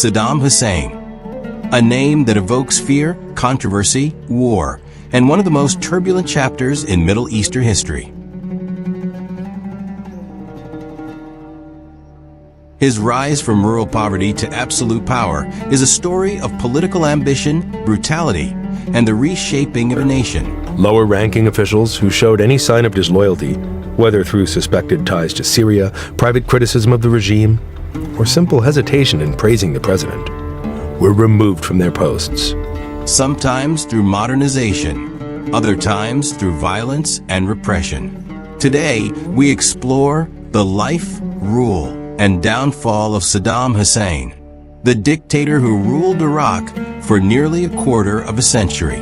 Saddam Hussein. A name that evokes fear, controversy, war, and one of the most turbulent chapters in Middle Eastern history. His rise from rural poverty to absolute power is a story of political ambition, brutality, and the reshaping of a nation. Lower-ranking officials who showed any sign of disloyalty, whether through suspected ties to Syria, private criticism of the regime, or simple hesitation in praising the president, were removed from their posts. Sometimes through modernization, other times through violence and repression. Today, we explore the life, rule, and downfall of Saddam Hussein, the dictator who ruled Iraq for nearly a quarter of a century.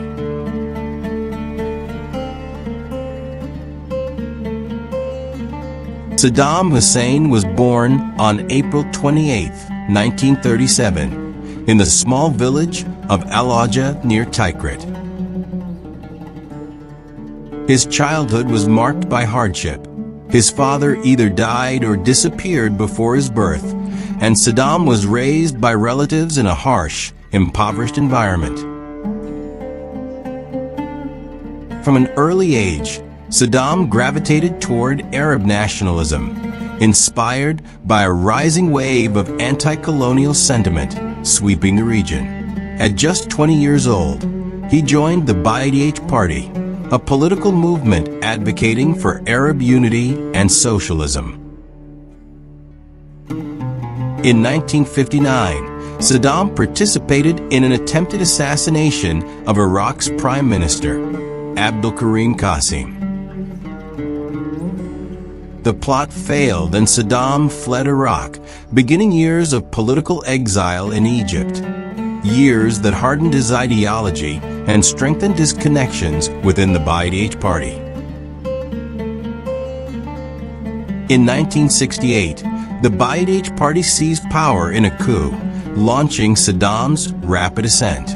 Saddam Hussein was born on April 28, 1937, in the small village of Al-Ajah near Tikrit. His childhood was marked by hardship. His father either died or disappeared before his birth, and Saddam was raised by relatives in a harsh, impoverished environment. From an early age, Saddam gravitated toward Arab nationalism, inspired by a rising wave of anti-colonial sentiment sweeping the region. At just 20 years old, he joined the Ba'ath Party, a political movement advocating for Arab unity and socialism. In 1959, Saddam participated in an attempted assassination of Iraq's Prime Minister, Abdul Karim Qasim. The plot failed and Saddam fled Iraq, beginning years of political exile in Egypt. Years that hardened his ideology and strengthened his connections within the Ba'ath Party. In 1968, the Ba'ath Party seized power in a coup, launching Saddam's rapid ascent.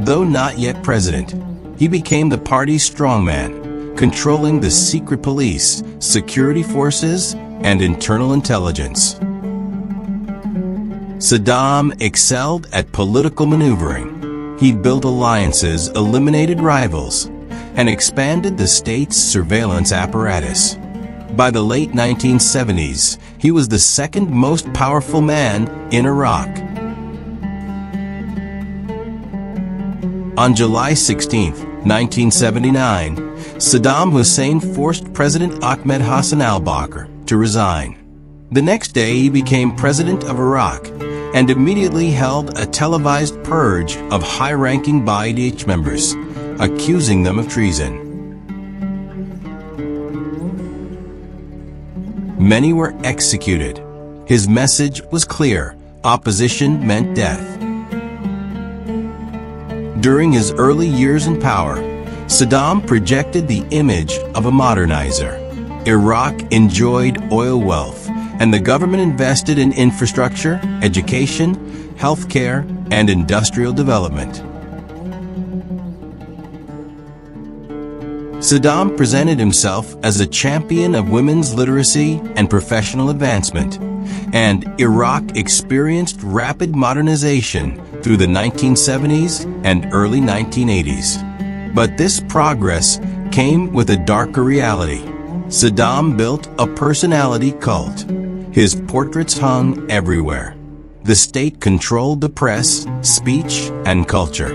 Though not yet president, he became the party's strongman, controlling the secret police, security forces, and internal intelligence. Saddam excelled at political maneuvering. He built alliances, eliminated rivals, and expanded the state's surveillance apparatus. By the late 1970s, he was the second most powerful man in Iraq. On July 16, 1979, Saddam Hussein forced President Ahmed Hassan al-Bakr to resign. The next day, he became president of Iraq and immediately held a televised purge of high-ranking Ba'ath members, accusing them of treason. Many were executed. His message was clear: opposition meant death. During his early years in power, Saddam projected the image of a modernizer. Iraq enjoyed oil wealth, and the government invested in infrastructure, education, healthcare, and industrial development. Saddam presented himself as a champion of women's literacy and professional advancement, and Iraq experienced rapid modernization through the 1970s and early 1980s. But this progress came with a darker reality. Saddam built a personality cult. His portraits hung everywhere. The state controlled the press, speech, and culture.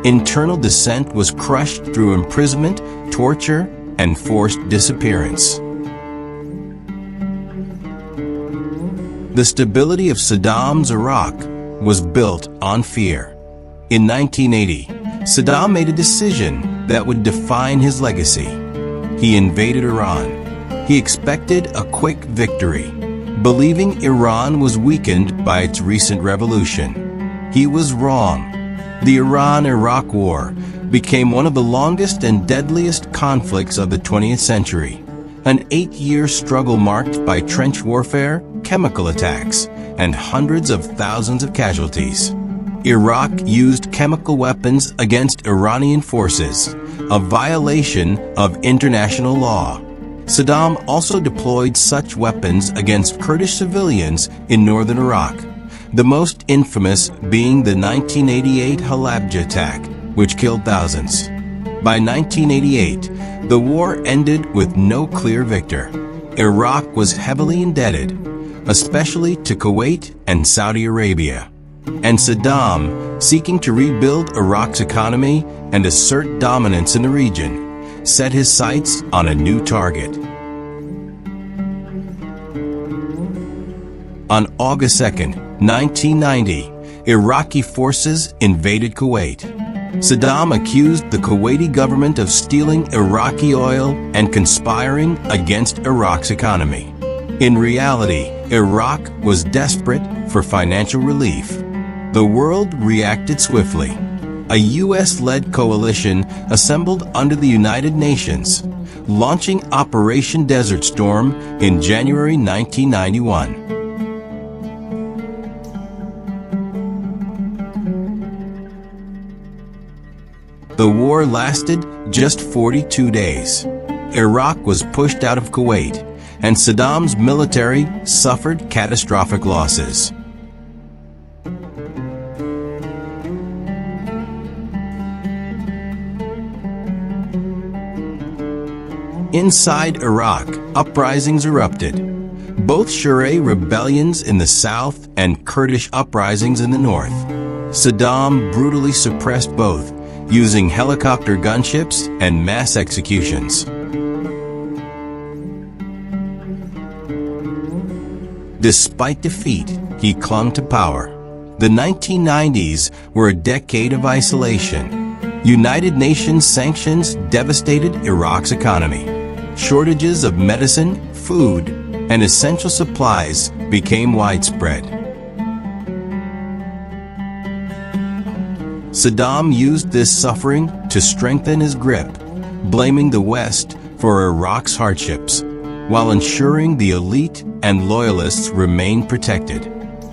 Internal dissent was crushed through imprisonment, torture, and forced disappearance. The stability of Saddam's Iraq was built on fear. In 1980, Saddam made a decision that would define his legacy. He invaded Iran. He expected a quick victory, believing Iran was weakened by its recent revolution. He was wrong. The Iran-Iraq War became one of the longest and deadliest conflicts of the 20th century, an 8-year struggle marked by trench warfare, chemical attacks, and hundreds of thousands of casualties. Iraq used chemical weapons against Iranian forces, a violation of international law. Saddam also deployed such weapons against Kurdish civilians in northern Iraq, the most infamous being the 1988 Halabja attack, which killed thousands. By 1988, the war ended with no clear victor. Iraq was heavily indebted, especially to Kuwait and Saudi Arabia. And Saddam, seeking to rebuild Iraq's economy and assert dominance in the region, set his sights on a new target. On August 2, 1990, Iraqi forces invaded Kuwait. Saddam accused the Kuwaiti government of stealing Iraqi oil and conspiring against Iraq's economy. In reality, Iraq was desperate for financial relief. The world reacted swiftly. A U.S.-led coalition assembled under the United Nations, launching Operation Desert Storm in January 1991. The war lasted just 42 days. Iraq was pushed out of Kuwait, and Saddam's military suffered catastrophic losses. Inside Iraq, uprisings erupted. Both Shura rebellions in the south and Kurdish uprisings in the north. Saddam brutally suppressed both, using helicopter gunships and mass executions. Despite defeat, he clung to power. The 1990s were a decade of isolation. United Nations sanctions devastated Iraq's economy. Shortages of medicine, food, and essential supplies became widespread. Saddam used this suffering to strengthen his grip, blaming the West for Iraq's hardships, while ensuring the elite and loyalists remained protected.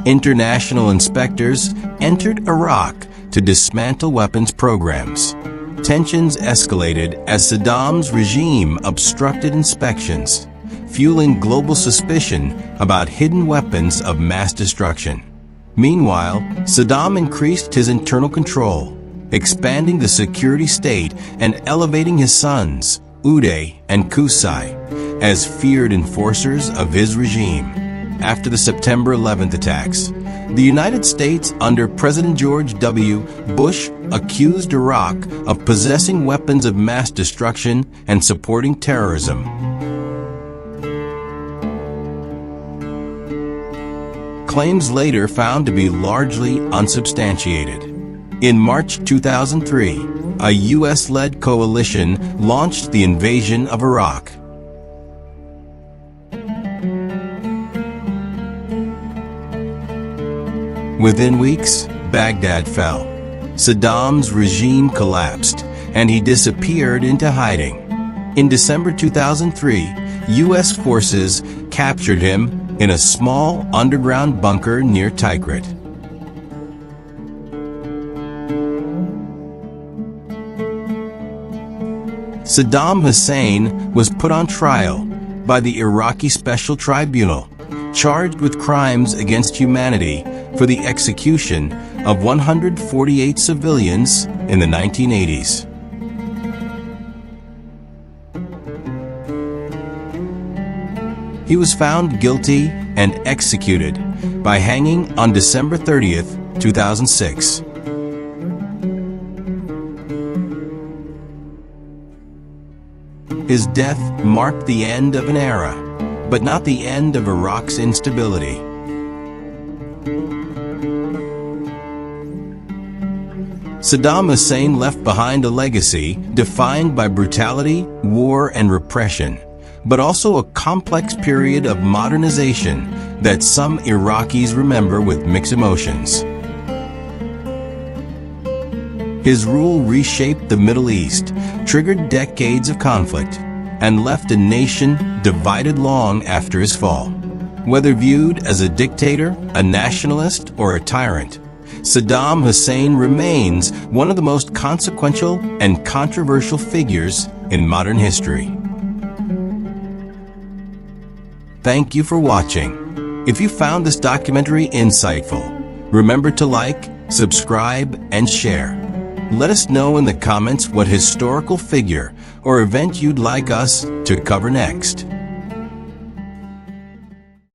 International inspectors entered Iraq to dismantle weapons programs. Tensions escalated as Saddam's regime obstructed inspections, fueling global suspicion about hidden weapons of mass destruction. Meanwhile, Saddam increased his internal control, expanding the security state and elevating his sons, Uday and Qusay, as feared enforcers of his regime. After the September 11th attacks, the United States under President George W. Bush accused Iraq of possessing weapons of mass destruction and supporting terrorism. Claims later found to be largely unsubstantiated. In March 2003, a U.S.-led coalition launched the invasion of Iraq. Within weeks, Baghdad fell. Saddam's regime collapsed, and he disappeared into hiding. In December 2003, U.S. forces captured him in a small underground bunker near Tikrit. Saddam Hussein was put on trial by the Iraqi Special Tribunal, charged with crimes against humanity for the execution of 148 civilians in the 1980s. He was found guilty and executed by hanging on December 30th, 2006. His death marked the end of an era, but not the end of Iraq's instability. Saddam Hussein left behind a legacy defined by brutality, war, and repression, but also a complex period of modernization that some Iraqis remember with mixed emotions. His rule reshaped the Middle East, triggered decades of conflict, and left a nation divided long after his fall. Whether viewed as a dictator, a nationalist, or a tyrant, Saddam Hussein remains one of the most consequential and controversial figures in modern history. Thank you for watching. If you found this documentary insightful, Remember to like, subscribe, and share. Let us know in the comments what historical figure or event you'd like us to cover next.